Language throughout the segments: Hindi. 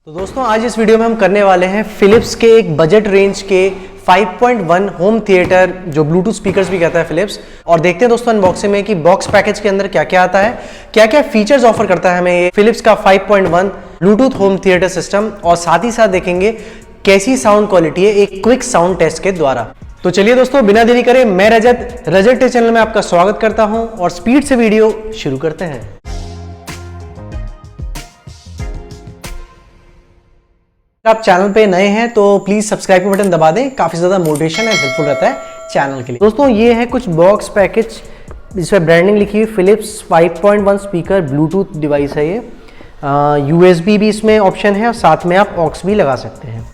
तो दोस्तों आज इस वीडियो में हम करने वाले हैं फिलिप्स के एक बजट रेंज के 5.1 होम थिएटर जो ब्लूटूथ स्पीकर्स भी कहता है फिलिप्स। और देखते हैं दोस्तों अनबॉक्सिंग में कि बॉक्स पैकेज के अंदर क्या क्या आता है, क्या क्या फीचर्स ऑफर करता है हमें ये फिलिप्स का 5.1 ब्लूटूथ होम थिएटर सिस्टम। और साथ ही साथ देखेंगे कैसी साउंड क्वालिटी है एक क्विक साउंड टेस्ट के द्वारा। तो चलिए दोस्तों बिना देरी करे मैं रजत चैनल में आपका स्वागत करता हूं और स्पीड से वीडियो शुरू करते हैं। आप चैनल पे नए हैं तो प्लीज सब्सक्राइब का बटन दबा दें, काफी ज्यादा मोटिवेशन एंड हेल्पफुल रहता है चैनल के लिए। दोस्तों ये है कुछ बॉक्स पैकेज जिसमें ब्रांडिंग लिखी हुई फिलिप्स 5.1 स्पीकर ब्लूटूथ डिवाइस है ये। USB भी इसमें ऑप्शन है और साथ में आप ऑक्स भी लगा सकते हैं।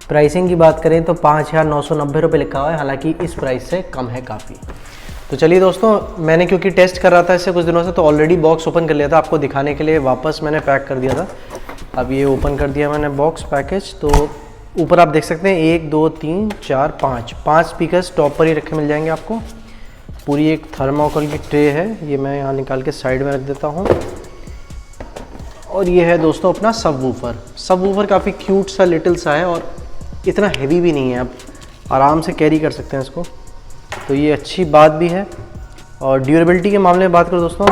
प्राइसिंग की बात करें तो 5,990 रुपये लिखा हुआ है, हालांकि इस प्राइस से कम है काफ़ी। तो चलिए दोस्तों मैंने क्योंकि टेस्ट कर रहा था इससे कुछ दिनों से तो ऑलरेडी बॉक्स ओपन कर लिया था, आपको दिखाने के लिए वापस मैंने पैक कर दिया था। अब ये ओपन कर दिया मैंने बॉक्स पैकेज। तो ऊपर आप देख सकते हैं 1 2 3 4 5 स्पीकर्स टॉप पर ही रखे मिल जाएंगे आपको। पूरी एक थर्मोकोल की ट्रे है, ये मैं यहाँ निकाल के साइड में रख देता हूँ। और ये है दोस्तों अपना सब वूफर काफ़ी क्यूट सा लिटिल सा है और इतना हैवी भी नहीं है, आप आराम से कैरी कर सकते हैं इसको, तो ये अच्छी बात भी है। और ड्यूरेबिलिटी के मामले में बात करो दोस्तों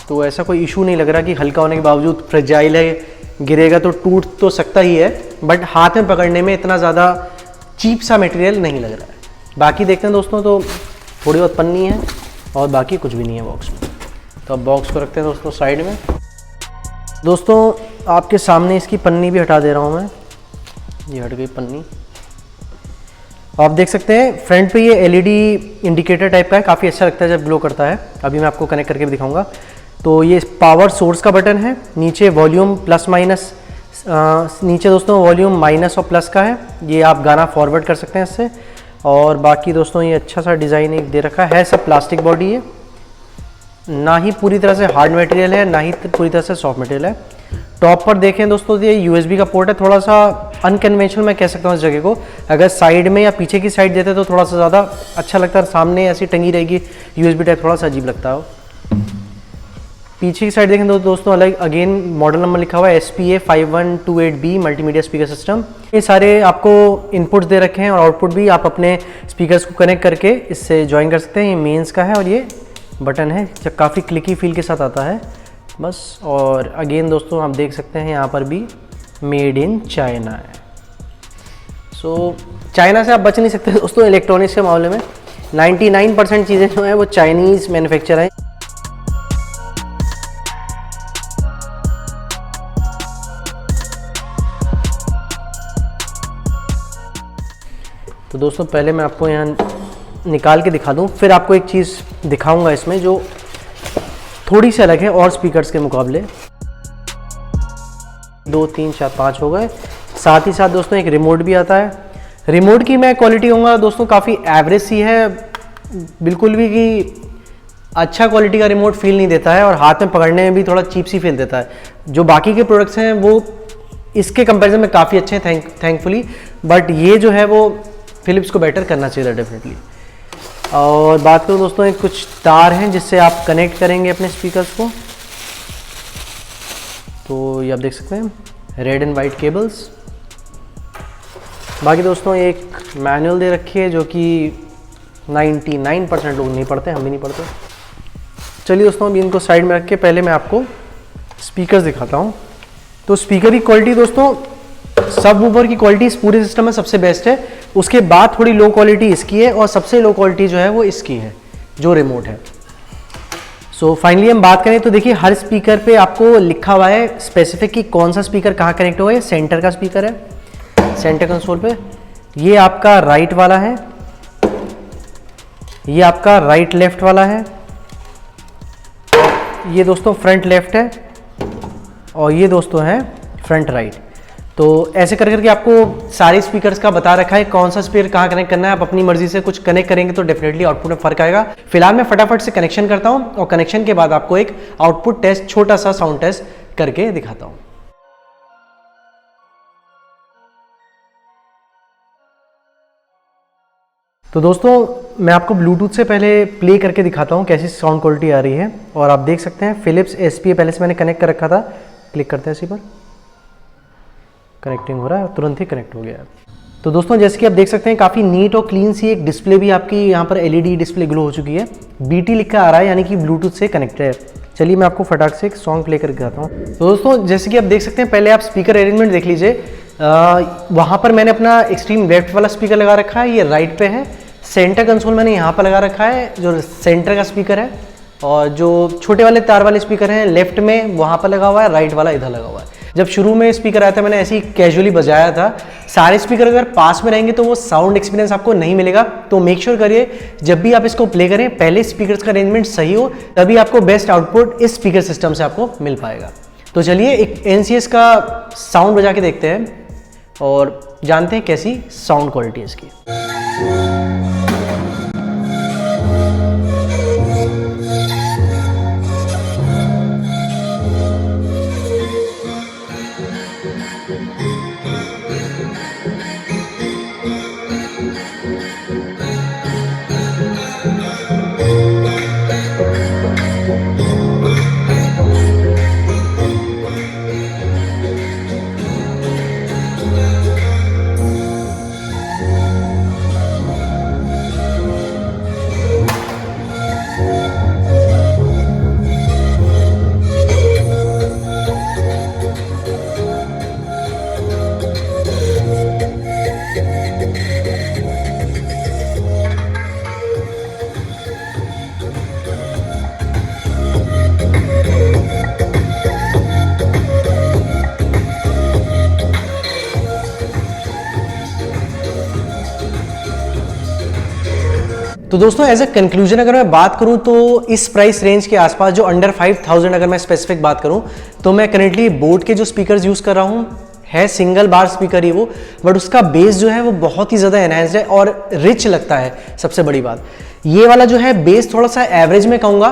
तो ऐसा कोई इशू नहीं लग रहा कि हल्का होने के बावजूद फ्रेजाइल है, गिरेगा तो टूट तो सकता ही है, बट हाथ में पकड़ने में इतना ज़्यादा चीप सा मटेरियल नहीं लग रहा है। बाकी देखते हैं दोस्तों तो थोड़ी बहुत पन्नी है और बाकी कुछ भी नहीं है बॉक्स में। तो अब बॉक्स को रखते हैं दोस्तों साइड में। दोस्तों आपके सामने इसकी पन्नी भी हटा दे रहा हूँ मैं, ये हट गई पन्नी। आप देख सकते हैं फ्रंट पे ये LED इंडिकेटर टाइप का है, काफ़ी अच्छा लगता है जब ग्लो करता है। अभी मैं आपको कनेक्ट करके भी दिखाऊंगा। तो ये पावर सोर्स का बटन है, नीचे वॉल्यूम प्लस माइनस, नीचे दोस्तों वॉल्यूम माइनस और प्लस का है, ये आप गाना फॉरवर्ड कर सकते हैं इससे। और बाकी दोस्तों ये अच्छा सा डिज़ाइन एक दे रखा है, सब प्लास्टिक बॉडी है, ना ही पूरी तरह से हार्ड मटेरियल है ना ही पूरी तरह से सॉफ्ट मटेरियल है। टॉप पर देखें दोस्तों ये USB का पोर्ट है, थोड़ा सा अनकन्वेंशनल मैं कह सकता हूँ इस जगह को। अगर साइड में या पीछे की साइड देते तो थोड़ा सा ज़्यादा अच्छा लगता है, सामने ऐसी टंगी रहेगी USB टाइप थोड़ा सा अजीब लगता है। पीछे की साइड देखें तो दोस्तों अलग अगेन मॉडल नंबर लिखा हुआ है SPA 5128B multimedia speaker system. ये सारे आपको इनपुट्स दे रखे हैं और आउटपुट भी आप अपने स्पीकर्स को कनेक्ट करके इससे ज्वाइन कर सकते हैं। ये मेंस का है और ये बटन है, जब काफ़ी क्लिकी फील के साथ आता है बस। और अगेन दोस्तों आप देख सकते हैं यहाँ पर भी मेड इन चाइना है। सो चाइना से आप बच नहीं सकते दोस्तों इलेक्ट्रॉनिक्स के मामले में। 99% चीज़ें जो हैं वो चाइनीज़ मैन्युफैक्चर हैं। तो दोस्तों पहले मैं आपको यहाँ निकाल के दिखा दूँ, फिर आपको एक चीज़ दिखाऊंगा इसमें जो थोड़ी सी अलग है और स्पीकर्स के मुकाबले। 2 3 4 5 हो गए। साथ ही साथ दोस्तों एक रिमोट भी आता है। रिमोट की मैं क्वालिटी कहूँगा दोस्तों काफ़ी एवरेज सी है, बिल्कुल भी कि अच्छा क्वालिटी का रिमोट फील नहीं देता है और हाथ में पकड़ने में भी थोड़ा चीप सी फील देता है। जो बाकी के प्रोडक्ट्स हैं वो इसके कंपैरिजन में काफ़ी अच्छे हैं थैंकफुली, बट ये जो है वो फिलिप्स को बेटर करना चाहिए डेफिनेटली। और बात करूँ दोस्तों एक कुछ तार हैं जिससे आप कनेक्ट करेंगे अपने स्पीकर्स को। तो ये आप देख सकते हैं रेड एंड वाइट केबल्स। बाकी दोस्तों एक मैनुअल दे रखी है जो कि 99% लोग नहीं पढ़ते, हम भी नहीं पढ़ते। चलिए दोस्तों अभी इनको साइड में रख के पहले मैं आपको स्पीकर्स दिखाता हूँ। तो स्पीकर की क्वालिटी दोस्तों सब वूफर की क्वालिटी इस पूरे सिस्टम में सबसे बेस्ट है। उसके बाद थोड़ी लो क्वालिटी इसकी है और सबसे लो क्वालिटी जो है वो इसकी है जो रिमोट है। सो फाइनली हम बात करें तो देखिए हर स्पीकर पे आपको लिखा हुआ है स्पेसिफिक कि कौन सा स्पीकर कहाँ कनेक्ट हुआ है। सेंटर का स्पीकर है, सेंटर कंसोल पे ये आपका राइट वाला है, ये आपका राइट लेफ्ट वाला है, ये दोस्तों फ्रंट लेफ्ट है और ये दोस्तों है फ्रंट राइट। तो ऐसे कर करके आपको सारे स्पीकर्स का बता रखा है कौन सा स्पीकर कहाँ कनेक्ट करना है। आप अपनी मर्जी से कुछ कनेक्ट करेंगे तो डेफिनेटली आउटपुट में फर्क आएगा। फिलहाल मैं फटाफट से कनेक्शन करता हूँ और कनेक्शन के बाद आपको एक आउटपुट टेस्ट छोटा सा साउंड टेस्ट करके दिखाता हूँ। तो दोस्तों मैं आपको ब्लूटूथ से पहले प्ले करके दिखाता हूँ कैसी साउंड क्वालिटी आ रही है। और आप देख सकते हैं फिलिप्स एसपीए पहले से मैंने कनेक्ट कर रखा था। क्लिक करते हैं इसी पर, कनेक्टिंग हो रहा है, तुरंत ही कनेक्ट हो गया है। तो दोस्तों जैसे कि आप देख सकते हैं काफ़ी नीट और क्लीन सी एक डिस्प्ले भी आपकी यहाँ पर एलईडी डिस्प्ले ग्लो हो चुकी है। बीटी लिखा आ रहा है, यानी कि ब्लूटूथ से कनेक्टेड है। चलिए मैं आपको फटाक से एक सॉन्ग प्ले करके दिखाता हूँ। तो दोस्तों जैसे कि आप देख सकते हैं, पहले आप स्पीकर अरेंजमेंट देख लीजिए। वहाँ पर मैंने अपना एक्सट्रीम लेफ्ट वाला स्पीकर लगा रखा है, ये राइट पे है। सेंटर कंसोल मैंने यहाँ पर लगा रखा है, जो सेंटर का स्पीकर है। और जो छोटे वाले तार वाले स्पीकर हैं लेफ्ट में वहाँ पर लगा हुआ है, राइट वाला इधर लगा हुआ है। जब शुरू में स्पीकर आया था मैंने ऐसे ही कैजुअली बजाया था। सारे स्पीकर अगर पास में रहेंगे तो वो साउंड एक्सपीरियंस आपको नहीं मिलेगा। तो मेक श्योर करिए जब भी आप इसको प्ले करें पहले स्पीकर्स का अरेंजमेंट सही हो, तभी आपको बेस्ट आउटपुट इस स्पीकर सिस्टम से आपको मिल पाएगा। तो चलिए एक NCS का साउंड बजा के देखते हैं और जानते हैं कैसी साउंड क्वालिटी है इसकी। तो दोस्तों एज ए कंक्लूजन अगर मैं बात करूं तो इस प्राइस रेंज के आसपास जो अंडर 5000 अगर मैं स्पेसिफिक बात करूं तो मैं करेंटली बोट के जो स्पीकर्स यूज़ कर रहा हूं है सिंगल बार स्पीकर ही वो, बट उसका बेस जो है वो बहुत ही ज़्यादा एनहांस्ड है और रिच लगता है। सबसे बड़ी बात ये वाला जो है बेस थोड़ा सा एवरेज में कहूँगा,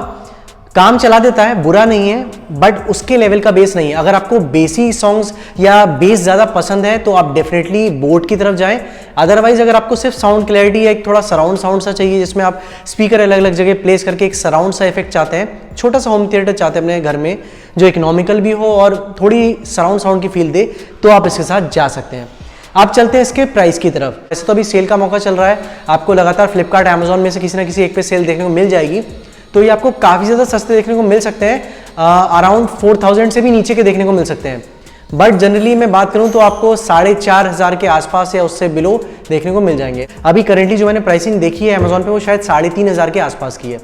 काम चला देता है, बुरा नहीं है, बट उसके लेवल का बेस नहीं है। अगर आपको बेसी सॉन्ग्स या बेस ज़्यादा पसंद है तो आप डेफिनेटली बोट की तरफ जाएं। अदरवाइज अगर आपको सिर्फ साउंड क्लैरिटी या एक थोड़ा सराउंड साउंड सा चाहिए जिसमें आप स्पीकर अलग अलग जगह प्लेस करके एक सराउंड सा इफेक्ट चाहते हैं, छोटा सा होम थिएटर चाहते हैं अपने घर में जो इकोनॉमिकल भी हो और थोड़ी सराउंड साउंड की फील दे, तो आप इसके साथ जा सकते हैं। आप चलते हैं इसके प्राइस की तरफ। वैसे तो अभी सेल का मौका चल रहा है, आपको लगातार फ्लिपकार्ट अमेजॉन में से किसी ना किसी एक पे सेल देखने को मिल जाएगी, तो ये आपको काफ़ी ज़्यादा सस्ते देखने को मिल सकते हैं। अराउंड 4000 से भी नीचे के देखने को मिल सकते हैं, बट जनरली मैं बात करूं तो आपको 4500 के आसपास या उससे बिलो देखने को मिल जाएंगे। अभी करेंटली जो मैंने प्राइसिंग देखी है अमेजॉन पे वो शायद 3500 के आसपास की है।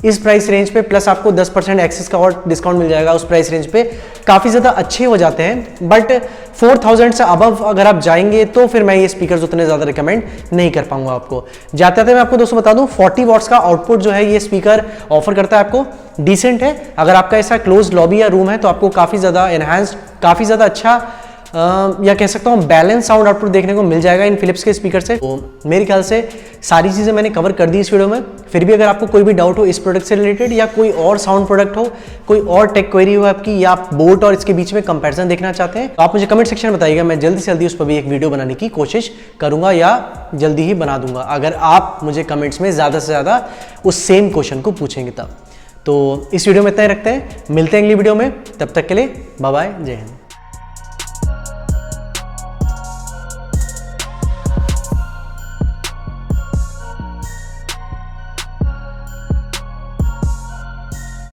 इस प्राइस रेंज पे प्लस आपको 10% एक्सेस का और डिस्काउंट मिल जाएगा। उस प्राइस रेंज पे काफ़ी ज़्यादा अच्छे हो जाते हैं, बट 4000 से अबव अगर आप जाएंगे तो फिर मैं ये स्पीकर्स उतने ज़्यादा रिकमेंड नहीं कर पाऊंगा आपको। जाते जाते मैं आपको दोस्तों बता दूं 40 वॉट्स का आउटपुट जो है ये स्पीकर ऑफर करता है आपको, डिसेंट है। अगर आपका ऐसा क्लोज लॉबी या रूम है तो आपको काफ़ी ज़्यादा एनहांस्ड, काफ़ी ज़्यादा अच्छा या कह सकता हूँ बैलेंस साउंड आउटपुट देखने को मिल जाएगा इन फिलिप्स के स्पीकर से। तो मेरे ख्याल से सारी चीज़ें मैंने कवर कर दी इस वीडियो में। फिर भी अगर आपको कोई भी डाउट हो इस प्रोडक्ट से रिलेटेड या कोई और साउंड प्रोडक्ट हो, कोई और टेक क्वेरी हो आपकी, या आप बोट और इसके बीच में कंपैरिजन देखना चाहते हैं तो आप मुझे कमेंट सेक्शन में बताइएगा। मैं जल्दी से जल्दी उस पर भी एक वीडियो बनाने की कोशिश करूंगा या जल्दी ही बना दूंगा, अगर आप मुझे कमेंट्स में ज़्यादा से ज़्यादा उस सेम क्वेश्चन को पूछेंगे तब। तो इस वीडियो में इतना ही रखते हैं, मिलते हैं अगली वीडियो में, तब तक के लिए बाय बाय, जय हिंद।